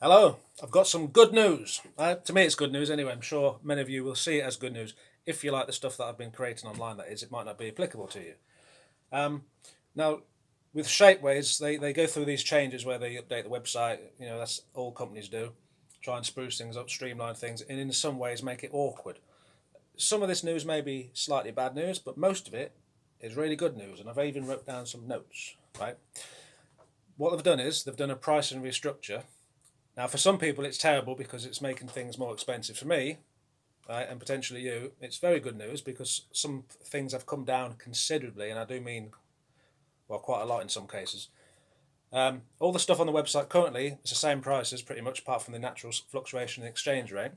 Hello, I've got some good news. To me, it's good news anyway. I'm sure many of you will see it as good news. If you like the stuff that I've been creating online, that is, it might not be applicable to you. Um, Now, with Shapeways, they go through these changes where they update the website. You know, that's all companies do. Try and spruce things up, streamline things, and in some ways make it awkward. Some of this news may be slightly bad news, but most of it is really good news. And I've even wrote down some notes, right? What they've done is they've done a pricing restructure. Now, for some people, it's terrible because it's making things more expensive. For me, right, and potentially you, it's very good news because some things have come down considerably, and I do mean, well, quite a lot in some cases. All the stuff on the website currently is the same prices pretty much, apart from the natural fluctuation in exchange rate.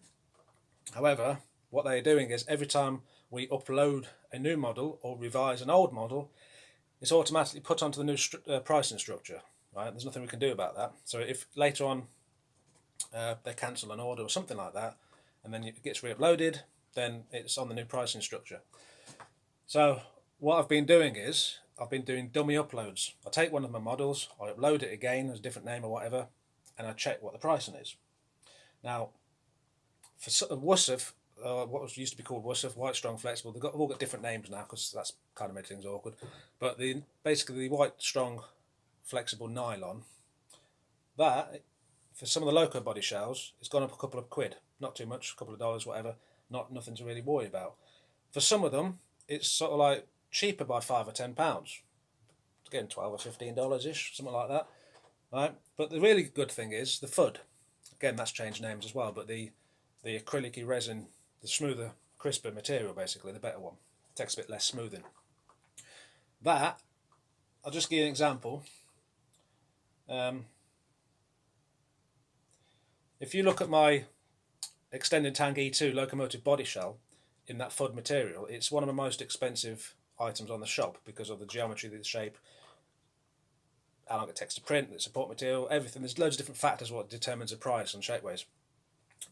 However, what they're doing is every time we upload a new model or revise an old model, it's automatically put onto the new pricing structure. Right? There's nothing we can do about that. So if later on they cancel an order or something like that, and then it gets re-uploaded, then it's on the new pricing structure. So what I've been doing is I've been doing dummy uploads. I take one of my models, I upload it again as a different name or whatever, and I check what the pricing is. Now, for WUSF, what was used to be called WUSF, White Strong Flexible, they've all got different names now because that's kind of made things awkward. But basically the White Strong Flexible Nylon, that for some of the loco body shells, it's gone up a couple of quid. Not too much, a couple of dollars, whatever. Nothing to really worry about. For some of them, it's sort of like cheaper by £5 or £10. It's getting $12 or $15 ish, something like that. Right? But the really good thing is the FUD. Again, that's changed names as well, but the acrylic resin, the smoother, crisper material, basically, the better one. It takes a bit less smoothing. That, I'll just give you an example. If you look at my extended tank E2 locomotive body shell in that FUD material, it's one of the most expensive items on the shop because of the geometry, the shape, how long it takes to print, the support material, everything. There's loads of different factors what determines the price on Shapeways.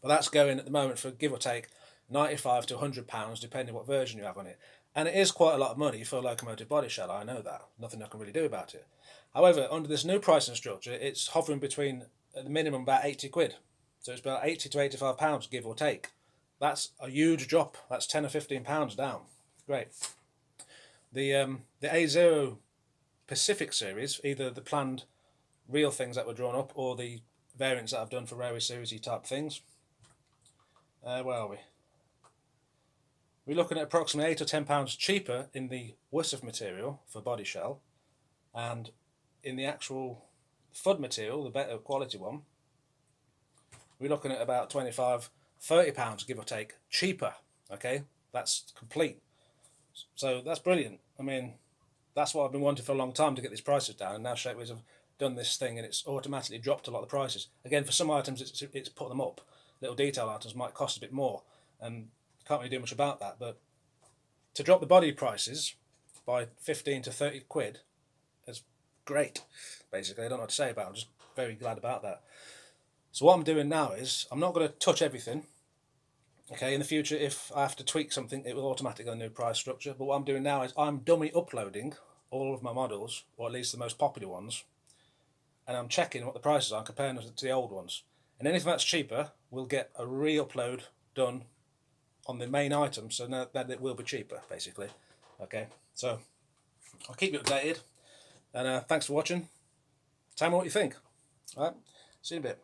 But that's going at the moment for give or take £95 to £100, depending what version you have on it. And it is quite a lot of money for a locomotive body shell, I know that. Nothing I can really do about it. However, under this new pricing structure, it's hovering between, at the minimum, about 80 quid. So it's about 80 to £85, give or take. That's a huge drop. That's 10 or £15 down. Great. The A0 Pacific series, either the planned real things that were drawn up or the variants that I've done for railway series type things. Where are we? We're looking at approximately £8 or £10 cheaper in the WUSF material for body shell, and in the actual FUD material, the better quality one, we're looking at about £25, £30, give or take, cheaper. Okay, that's complete. So that's brilliant. I mean, that's what I've been wanting for a long time, to get these prices down, and now Shapeways have done this thing and it's automatically dropped a lot of the prices. Again, for some items it's put them up. Little detail items might cost a bit more, and can't really do much about that. But to drop the body prices by 15 to 30 quid is great. Basically, I don't know what to say about it. I'm just very glad about that. So what I'm doing now is I'm not going to touch everything. Okay, in the future, if I have to tweak something, it will automatically go a new price structure. But what I'm doing now is I'm dummy uploading all of my models, or at least the most popular ones, and I'm checking what the prices are and comparing them to the old ones. And anything that's cheaper will get a re-upload done on the main item, so now that it will be cheaper, basically. Okay, so I'll keep you updated, and thanks for watching. Tell me what you think. All right, see you in a bit.